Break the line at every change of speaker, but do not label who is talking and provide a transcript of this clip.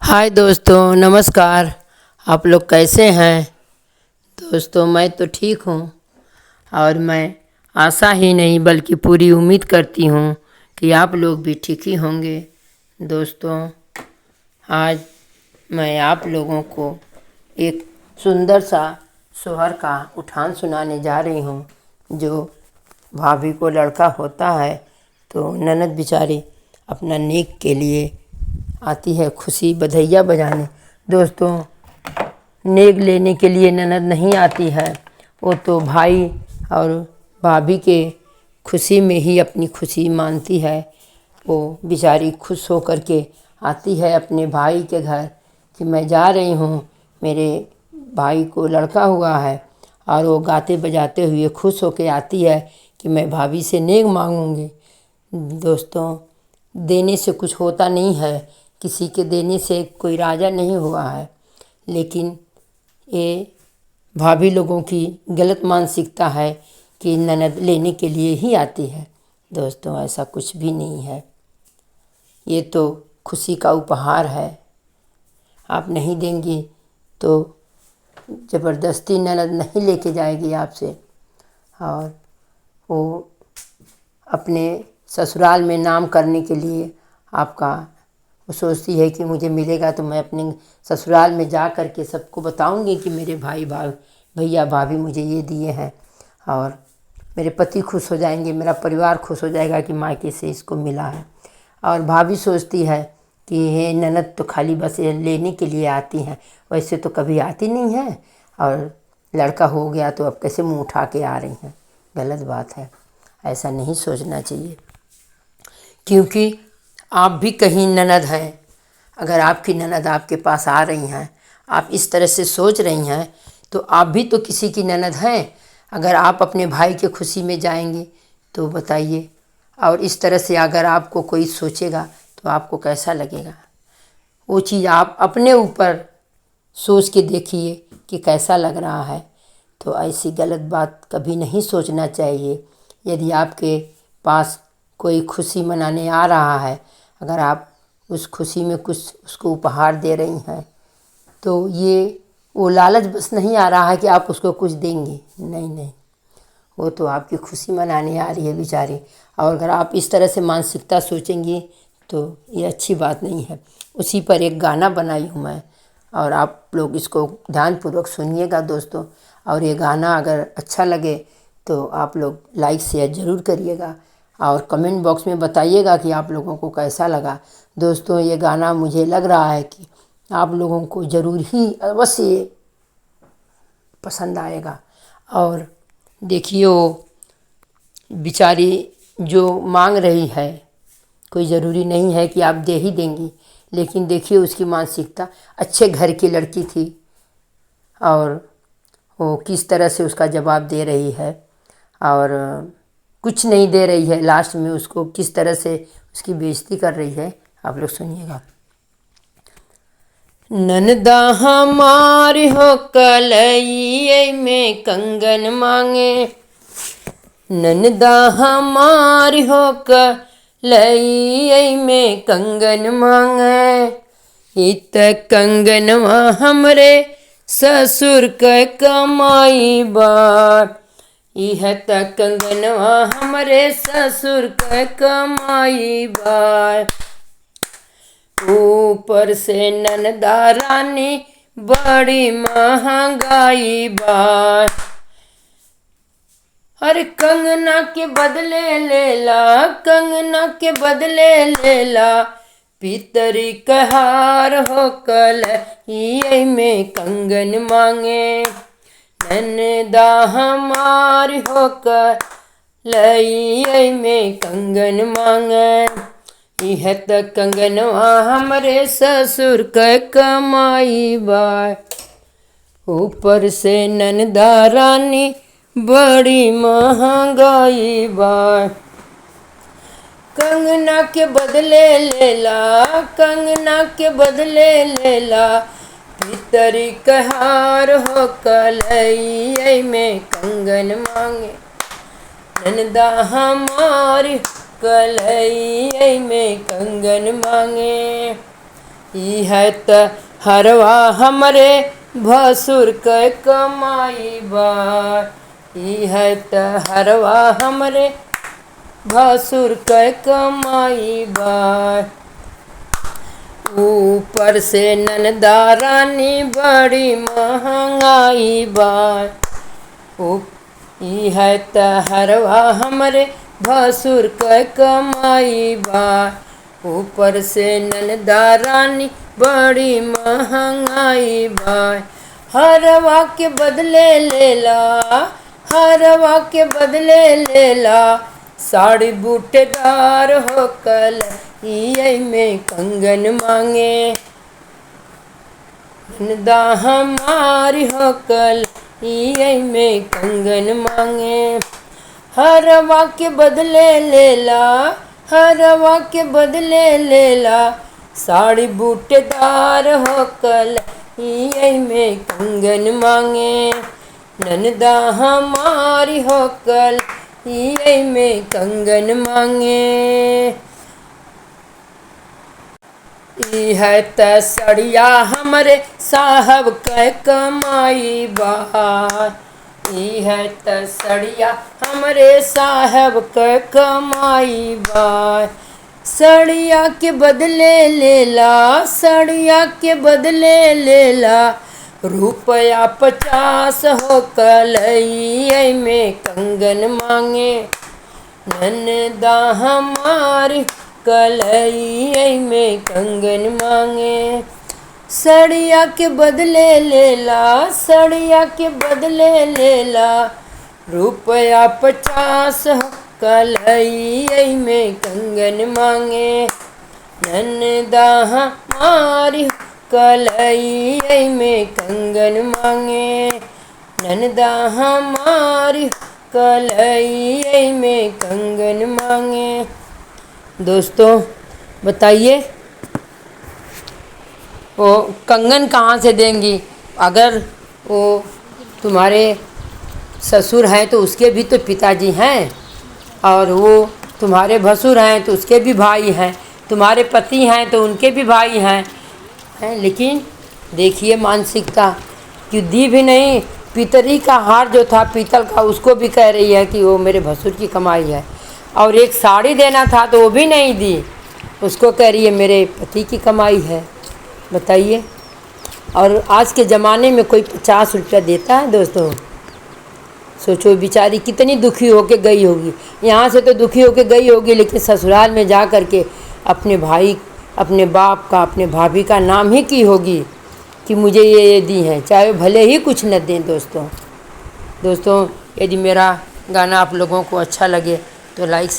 हाय दोस्तों, नमस्कार। आप लोग कैसे हैं? दोस्तों, मैं तो ठीक हूँ और मैं आशा ही नहीं बल्कि पूरी उम्मीद करती हूँ कि आप लोग भी ठीक ही होंगे। दोस्तों, आज मैं आप लोगों को एक सुंदर सा सोहर का उठान सुनाने जा रही हूँ। जो भाभी को लड़का होता है तो ननद बेचारी अपना नेक के लिए आती है खुशी बधैया बजाने। दोस्तों, नेक लेने के लिए ननद नहीं आती है, वो तो भाई और भाभी के खुशी में ही अपनी खुशी मानती है। वो बेचारी खुश होकर के आती है अपने भाई के घर कि मैं जा रही हूँ, मेरे भाई को लड़का हुआ है। और वो गाते बजाते हुए खुश होकर आती है कि मैं भाभी से नेक मांगूंगी। दोस्तों, देने से कुछ होता नहीं है, किसी के देने से कोई राजा नहीं हुआ है। लेकिन ये भाभी लोगों की गलत मानसिकता है कि ननद लेने के लिए ही आती है। दोस्तों, ऐसा कुछ भी नहीं है। ये तो खुशी का उपहार है। आप नहीं देंगी तो ज़बरदस्ती ननद नहीं लेके जाएगी आपसे। और वो अपने ससुराल में नाम करने के लिए आपका वो सोचती है कि मुझे मिलेगा तो मैं अपने ससुराल में जा कर के सबको बताऊंगी कि मेरे भैया भाभी मुझे ये दिए हैं। और मेरे पति खुश हो जाएंगे, मेरा परिवार खुश हो जाएगा कि मायके से इसको मिला है। और भाभी सोचती है कि ये ननद तो खाली बस ये लेने के लिए आती हैं, वैसे तो कभी आती नहीं है। और लड़का हो गया तो अब कैसे मुँह उठा के आ रही हैं। गलत बात है, ऐसा नहीं सोचना चाहिए। क्योंकि आप भी कहीं ननद हैं। अगर आपकी ननद आपके पास आ रही हैं, आप इस तरह से सोच रही हैं, तो आप भी तो किसी की ननद हैं। अगर आप अपने भाई के खुशी में जाएंगे तो बताइए, और इस तरह से अगर आपको कोई सोचेगा तो आपको कैसा लगेगा। वो चीज़ आप अपने ऊपर सोच के देखिए कि कैसा लग रहा है। तो ऐसी गलत बात कभी नहीं सोचना चाहिए। यदि आपके पास कोई खुशी मनाने आ रहा है, अगर आप उस खुशी में कुछ उसको उपहार दे रही हैं, तो ये वो लालच बस नहीं आ रहा है कि आप उसको कुछ देंगे। नहीं नहीं, वो तो आपकी खुशी मनाने आ रही है बेचारी। और अगर आप इस तरह से मानसिकता सोचेंगी तो ये अच्छी बात नहीं है। उसी पर एक गाना बनाई हूँ मैं, और आप लोग इसको ध्यानपूर्वक सुनिएगा दोस्तों। और ये गाना अगर अच्छा लगे तो आप लोग लाइक शेयर ज़रूर करिएगा और कमेंट बॉक्स में बताइएगा कि आप लोगों को कैसा लगा। दोस्तों, ये गाना मुझे लग रहा है कि आप लोगों को ज़रूर ही अवश्य पसंद आएगा। और देखिए, वो बेचारी जो मांग रही है, कोई ज़रूरी नहीं है कि आप दे ही देंगी, लेकिन देखिए उसकी मानसिकता। अच्छे घर की लड़की थी और वो किस तरह से उसका जवाब दे रही है। और कुछ नहीं दे रही है, लास्ट में उसको किस तरह से उसकी बेइज्जती कर रही है। आप लोग सुनिएगा। ननदा हमारी हो कलई में कंगन मांगे, ननदा हमारी हो कलई में कंगन मांगे। इत कंगनवा हमरे ससुर के कमाई बार, यह त कंगनवा हमरे ससुर के कमाई बार। ऊपर से ननदा रानी बड़ी महंगाई बार। अरे कंगना के बदले लेला, कंगना के बदले लेला, पितरी कहार हो कलई में कंगन मांगे। ननदा हमारी हो कलई में कंगन मांगे। यह त कंगनवा हमरे ससुर के कमाई बार। ऊपर से ननदा रानी बड़ी महंगाई बार। कंगना के बदले लेला, कंगना के बदले लेला, पितरी कहार हो कलई में कंगन मांगे। ननदा हमारी कलई में कंगन मांगे। ई है त हरवा हमरे भसुर क कमाई बा। ई है त हरवा हमरे भसुर क कमाई बा। ऊपर से ननदा रानी बड़ी महंगाई बा। ई है त हरवा हमरे भसुर क कमाई बा। ऊपर से ननदा रानी बड़ी महंगाई बा। हरवा के बदले लेला, हरवा के बदले लेला, साड़ी बूटेदार हो कल ई में कंगन मांगे। ननदा हमारी हो कल ई में कंगन मांगे। हरवा के बदले लेला, हरवा के बदले लेला, साड़ी बूटेदार हो कल ई में कंगन मांगे। ननदा हमारी हो कल ई में कंगन मांगे। ई है त सड़िया हमरे साहब क कमाई बा। ई है त सड़िया हमरे साहब क कमाई बा। सड़िया के बदले लेला, सड़िया के बदले लेला, रुपया 50 हो कलई में कंगन मांगे। ननदा हमारी कलई में कंगन मांगे। सड़िया के बदले लेला, सड़िया के बदले लेला, रुपया 50 हो कलई में कंगन मांगे। ननदा हमारी कलई में कंगन मांगे। ननदा हमारी कलई में कंगन मांगे। दोस्तों बताइए वो कंगन कहाँ से देंगी? अगर वो तुम्हारे ससुर हैं तो उसके भी तो पिताजी हैं, और वो तुम्हारे भसुर हैं तो उसके भी भाई हैं, तुम्हारे पति हैं तो उनके भी भाई हैं। लेकिन देखिए मानसिकता कि दी भी नहीं। पितरी का हार जो था पीतल का, उसको भी कह रही है कि वो मेरे भसुर की कमाई है। और एक साड़ी देना था तो वो भी नहीं दी, उसको कह रही है मेरे पति की कमाई है। बताइए। और आज के ज़माने में कोई 50 रुपया देता है दोस्तों? सोचो बेचारी कितनी दुखी होके गई होगी। यहाँ से तो दुखी होके गई होगी, लेकिन ससुराल में जा कर के अपने भाई, अपने बाप का, अपने भाभी का नाम ही की होगी कि मुझे ये दी हैं, चाहे भले ही कुछ न दें। दोस्तों यदि मेरा गाना आप लोगों को अच्छा लगे तो लाइक से